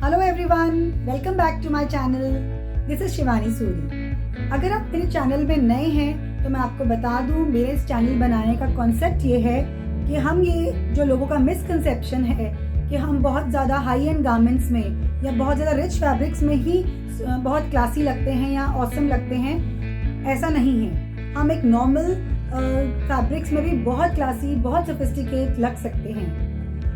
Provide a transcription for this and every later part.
Hello everyone, welcome back to my channel. This is Shivani Suri. अगर आप मेरे चैनल में नए हैं तो मैं आपको बता दूं, मेरे इस चैनल बनाने का कॉन्सेप्ट ये है कि हम ये जो लोगों का मिसकंसेप्शन है कि हम बहुत ज़्यादा हाई एंड गारमेंट्स में या बहुत ज़्यादा रिच फैब्रिक्स में ही बहुत क्लासी लगते हैं या ऑसम लगते हैं, ऐसा नहीं है। हम एक नॉर्मल फैब्रिक्स में भी बहुत क्लासी, बहुत सोफिस्टिकेट लग सकते हैं।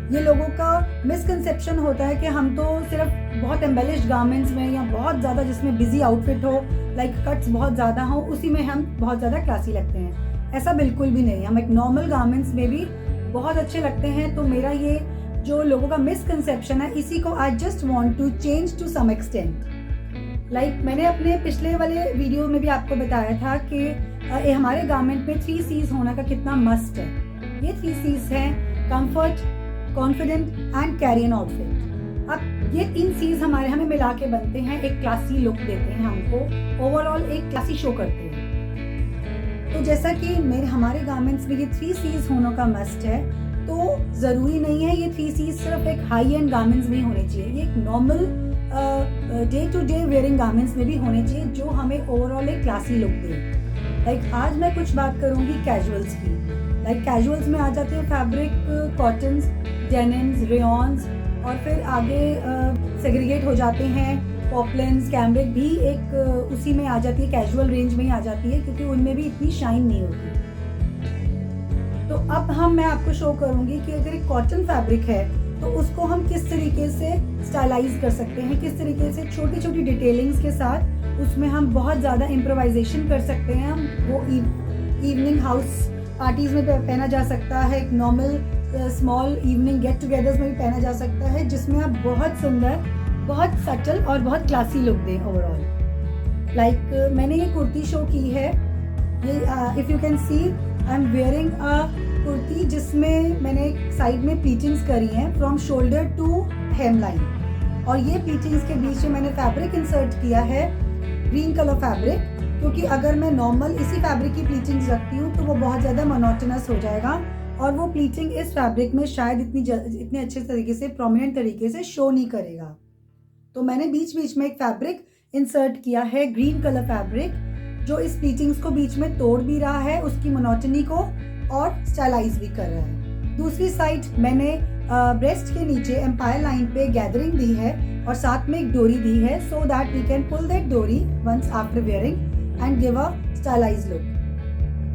ये लोगों का मिसकंसेप्शन होता है कि हम तो सिर्फ बहुत एम्बेलिश्ड गारमेंट्स में या बहुत ज़्यादा जिसमें बिजी आउटफिट हो, लाइक कट्स बहुत ज़्यादा हो, उसी में हम बहुत ज़्यादा क्लासी लगते हैं। ऐसा बिल्कुल भी नहीं। हम एक नॉर्मल गारमेंट्स में भी बहुत अच्छे लगते हैं। तो मेरा ये जो लोगों का मिसकंसेप्शन है, इसी को I just want to change to some extent. Like मैंने अपने पिछले वाले वीडियो में भी आपको बताया था कि हमारे गारमेंट में 3 C's होना का कितना मस्ट है। ये 3 C's हैं: comfort, confident and carry N outfit. अब ये 3 C's हमें मिला के बनते हैं, एक क्लासी लुक देते हैं, हमको ओवरऑल एक क्लासी शो करते हैं। तो जैसा कि हमारे गारमेंट्स में ये 3 C's होने का मस्ट है, तो ज़रूरी नहीं है ये 3 C's सिर्फ एक हाई एंड गारमेंट्स में ही होने चाहिए। ये एक normal day to day wearing garments में भी होने चाहिए, जो हमें ओवरऑल एक क्लासी लुक दे। लाइक आज मैं कुछ बात करूँगी कैजुअल्स की। लाइक कैजुअल्स में आ जाते हैं फैब्रिक कॉटन्स, डेनिम्स, रेयॉन्स, और फिर आगे सेग्रीगेट हो जाते हैं पॉपलिन्स, कैम्ब्रिक भी एक उसी में आ जाती है, कैजुअल रेंज में ही आ जाती है, क्योंकि उनमें भी इतनी शाइन नहीं होती। तो अब मैं आपको शो करूंगी कि अगर एक कॉटन फैब्रिक है तो उसको हम किस तरीके से स्टाइलाइज कर सकते हैं, किस तरीके से छोटी छोटी डिटेलिंग्स के साथ उसमें हम बहुत ज़्यादा इम्प्रोवाइजेशन कर सकते हैं। हम वो इवनिंग हाउस पार्टीज में पहना जा सकता है, एक normal small evening get togethers में भी पहना जा सकता है, जिसमें आप बहुत सुंदर, बहुत सटल और बहुत क्लासी लुक दें ओवरऑल। लाइक मैंने ये कुर्ती शो की है। ये if you can see, I am wearing a kurti जिसमें मैंने साइड में प्लीटिंग्स करी हैं from shoulder to hem line, और ये प्लीटिंग्स के बीच में मैंने फैब्रिक इंसर्ट किया है ग्रीन कलर फैब्रिक, क्योंकि अगर मैं नॉर्मल इसी फैब्रिक की प्लीटिंग्स रखती हूँ तो वो बहुत ज़्यादा मोनोटोनस हो जाएगा, और वो प्लीटिंग इस फैब्रिक में शायद इतने अच्छे तरीके से, प्रोमिनेंट तरीके से शो नहीं करेगा। तो मैंने बीच बीच में एक फैब्रिक इंसर्ट किया है, ग्रीन कलर फैब्रिक, जो इस प्लीटिंग्स को बीच में तोड़ भी रहा है, उसकी मोनोटनी को, और स्टाइलाइज भी कर रहा है। दूसरी साइड मैंने ब्रेस्ट के नीचे एम्पायर लाइन पे गैदरिंग दी है और साथ में एक डोरी दी है, so that we can pull that डोरी once after wearing and give a stylize look.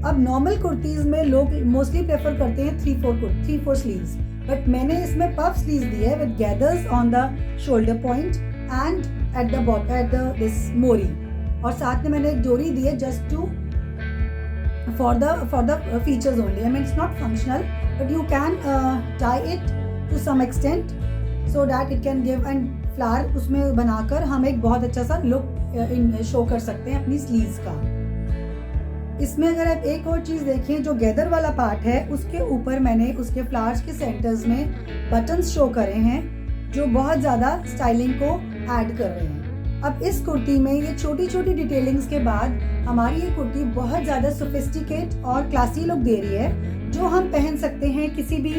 अब नॉर्मल कुर्तीज में लोग मोस्टली प्रेफर करते हैं 3/4 स्लीव्स, बट मैंने इसमें पफ स्लीव्स दी है with gathers on the shoulder point and at the bottom at the this मोरी, और साथ में मैंने एक डोरी दी है just to for the features only. I mean, it's not functional, but you can tie it to some extent so that it can give, and flower उसमें बनाकर हम एक बहुत अच्छा सा लुक शो कर सकते हैं अपनी स्लीव्स का। इसमें अगर आप एक और चीज़ देखें, जो गैदर वाला पार्ट है उसके ऊपर मैंने उसके फ्लावर्स के सेंटर्स में बटन्स शो करे हैं, जो बहुत ज़्यादा स्टाइलिंग को ऐड कर रहे हैं। अब इस कुर्ती में ये छोटी छोटी डिटेलिंग्स के बाद हमारी ये कुर्ती बहुत ज़्यादा सोफिस्टिकेट और क्लासी लुक दे रही है, जो हम पहन सकते हैं किसी भी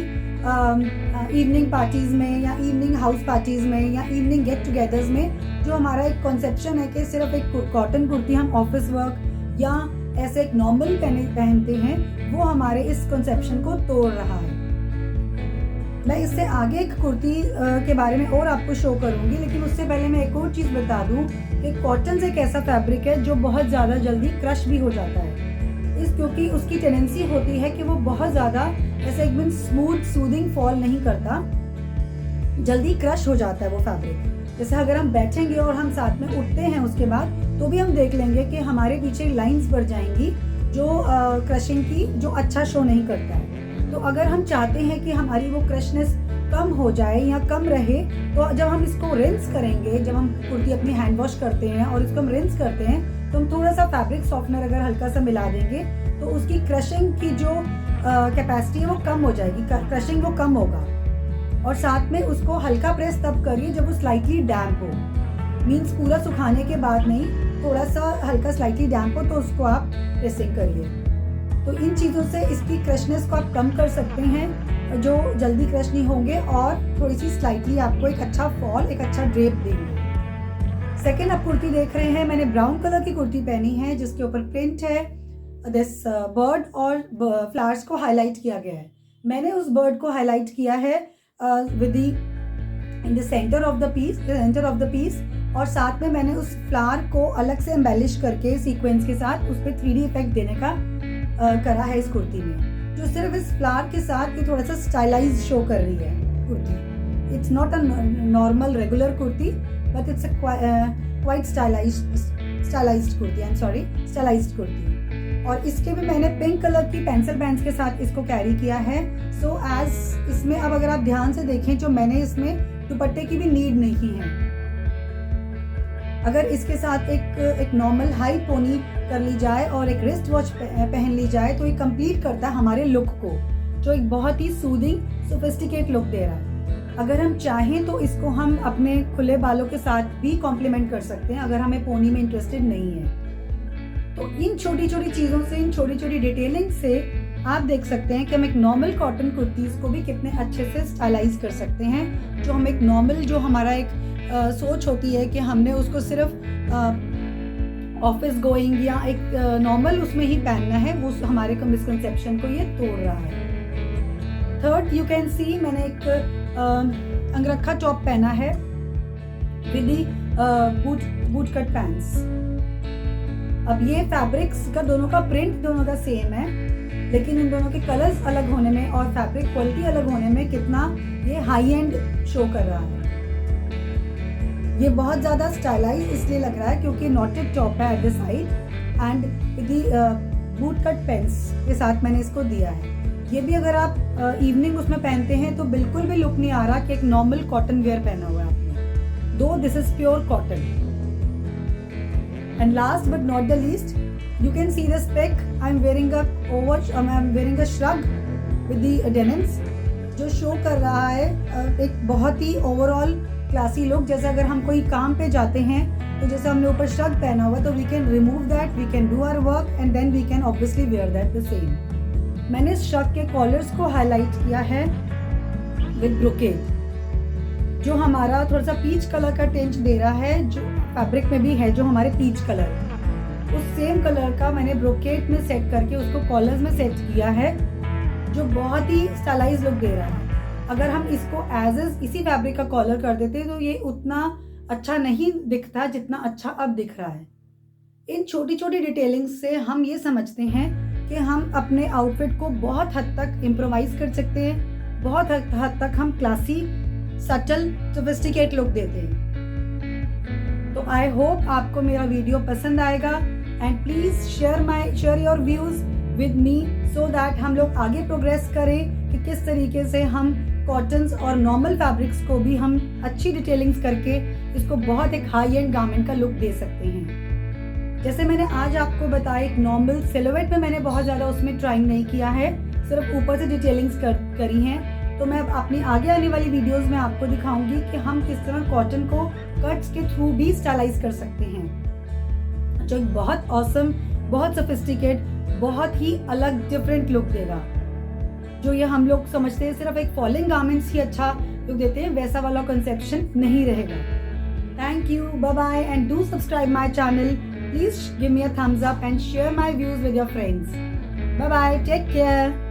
इवनिंग पार्टीज़ में या इवनिंग हाउस पार्टीज़ में या इवनिंग गेट टुगेदर्स में। जो हमारा एक कॉन्सेप्शन है कि सिर्फ एक कॉटन कुर्ती हम ऑफिस वर्क या ऐसे एक नॉर्मल पहनते हैं, वो हमारे इस कॉन्सेप्शन को तोड़ रहा है। मैं इससे आगे एक कुर्ती के बारे में और आपको शो करूंगी, लेकिन उससे पहले मैं एक और चीज़ बता दूं कि कॉटन एक ऐसा फैब्रिक है जो बहुत ज़्यादा जल्दी क्रश भी हो जाता है, क्योंकि उसकी टेंडेंसी होती है कि वो बहुत ज़्यादा ऐसे एकदम स्मूथ सूदिंग फॉल नहीं करता, जल्दी क्रश हो जाता है वो फैब्रिक। जैसे अगर हम बैठेंगे और हम साथ में उठते हैं उसके बाद, तो भी हम देख लेंगे कि हमारे पीछे लाइंस बढ़ जाएंगी जो क्रशिंग की, जो अच्छा शो नहीं करता है। तो अगर हम चाहते हैं कि हमारी वो क्रशनेस कम हो जाए या कम रहे, तो जब हम इसको रिंस करेंगे, जब हम कुर्ती अपनी हैंड वॉश करते हैं और इसको हम रिंस करते हैं, तो हम थोड़ा सा फैब्रिक सॉफ्टनर अगर हल्का सा मिला देंगे तो उसकी क्रशिंग की जो कैपेसिटी है वो कम हो जाएगी, क्रशिंग वो कम होगा। और साथ में उसको हल्का प्रेस तब करिए जब वो स्लाइटली डैम्प हो, मीन्स पूरा सुखाने के बाद नहीं, थोड़ा सा हल्का स्लाइटली डैम्प हो तो उसको आप प्रेसिंग करिए। तो इन चीज़ों से इसकी क्रशनेस को आप कम कर सकते हैं। जो जल्दी क्रश नहीं होंगे और थोड़ी सी स्लाइटली आपको एक अच्छा फॉल, एक अच्छा ड्रेप देंगे। सेकेंड आप कुर्ती देख रहे हैं, मैंने ब्राउन कलर की कुर्ती पहनी है जिसके ऊपर प्रिंट है दिस बर्ड और फ्लावर्स को हाईलाइट किया गया है। मैंने उस बर्ड को हाईलाइट किया है within the centre of the piece और साथ में मैंने उस फ्लावर को अलग से एम्बेलिश करके सीक्वेंस के साथ उस पर 3D इफेक्ट देने का करा है इस कुर्ती में, जो सिर्फ इस फ्लावर के साथ ये थोड़ा सा स्टाइलाइज शो कर रही है kurti. It's not a normal regular kurti but it's quite stylised kurti. और इसके भी मैंने पिंक कलर की पेंसिल बैंड्स के साथ इसको कैरी किया है। सो एज इसमें अब अगर आप ध्यान से देखें, जो मैंने इसमें दुपट्टे की भी नीड नहीं है। अगर इसके साथ एक नॉर्मल हाई पोनी कर ली जाए और एक रिस्ट वॉच पहन ली जाए तो ये कंप्लीट करता है हमारे लुक को, जो एक बहुत ही सूदिंग सोफिस्टिकेट लुक दे रहा है। अगर हम चाहें तो इसको हम अपने खुले बालों के साथ भी कॉम्प्लीमेंट कर सकते हैं अगर हमें पोनी में इंटरेस्टेड नहीं है। तो इन छोटी छोटी चीज़ों से, इन छोटी छोटी डिटेलिंग से आप देख सकते हैं कि हम एक नॉर्मल कॉटन कुर्तीज़ को भी कितने अच्छे से स्टाइलाइज कर सकते हैं। जो हम एक नॉर्मल, जो हमारा एक सोच होती है कि हमने उसको सिर्फ ऑफिस गोइंग या एक नॉर्मल उसमें ही पहनना है, वो हमारे मिसकंसेप्शन को ये तोड़ रहा है। थर्ड यू कैन सी, मैंने एक अंगरखा टॉप पहना है with the boot cut pants. अब ये फैब्रिक्स का दोनों का प्रिंट दोनों का सेम है, लेकिन इन दोनों के कलर्स अलग होने में और फैब्रिक क्वालिटी अलग होने में कितना ये हाई एंड शो कर रहा है। ये बहुत ज़्यादा स्टाइलाइज इसलिए लग रहा है क्योंकि नॉटेड टॉप है at the side and boot cut pants के साथ मैंने इसको दिया है। ये भी अगर आप इवनिंग उसमें पहनते हैं तो बिल्कुल भी लुक नहीं आ रहा कि एक नॉर्मल कॉटन वेयर पहना हुआ है आपने, दो this is pure cotton. And last but not the least, you can see the spec. I'm wearing a shrug with the denims, जो शो कर रहा है एक बहुत ही ओवरऑल क्लासी लुक। जैसे अगर हम कोई काम पे जाते हैं तो जैसे हमने ऊपर श्रग पहना हुआ तो we can remove that, we can do our work and then we can obviously wear that the same. मैंने इस श्रग के कॉलर्स को हाईलाइट किया है विद ब्रोकेड, जो हमारा थोड़ा सा पीच कलर का टेंच दे रहा है, जो फैब्रिक में भी है जो हमारे पीच कलर, उस सेम कलर का मैंने ब्रोकेट में सेट करके उसको कॉलर्स में सेट किया है, जो बहुत ही स्टाइलाइज लुक दे रहा है। अगर हम इसको एज इज इसी फैब्रिक का कॉलर कर देते तो ये उतना अच्छा नहीं दिखता जितना अच्छा अब दिख रहा है। इन छोटी छोटी डिटेलिंग्स से हम ये समझते हैं कि हम अपने आउटफिट को बहुत हद तक इम्प्रोवाइज कर सकते हैं, बहुत हद तक हम क्लासी, सटल, सोफिस्टिकेट लुक देते हैं। तो आई होप आपको मेरा वीडियो पसंद आएगा and please share your views with me so that हम लोग आगे प्रोग्रेस करें कि किस तरीके से हम कॉटन्स और नॉर्मल फैब्रिक्स को भी हम अच्छी डिटेलिंग्स करके इसको बहुत एक हाई एंड गारमेंट का लुक दे सकते हैं। जैसे मैंने आज आपको बताया, एक नॉर्मल सिलुएट में मैंने बहुत ज़्यादा उसमें ट्राइंग नहीं किया है, सिर्फ ऊपर से डिटेलिंग्स करी हैं। तो मैं अपनी आगे आने वाली वीडियोस में आपको दिखाऊंगी कि हम किस तरह कॉटन को कट्स के थ्रू भी स्टाइलाइज कर सकते हैं, जो एक बहुत ऑसम, बहुत सोफिस्टिकेट, बहुत ही अलग डिफरेंट लुक देगा। जो ये हम लोग समझते हैं सिर्फ एक फॉलिंग गारमेंट्स ही अच्छा लुक देते हैं, वैसा वाला कंसेप्शन नहीं रहेगा। Thank you, bye bye and do subscribe my channel. Please give me a thumbs up and share my views with your friends. Bye bye, take care.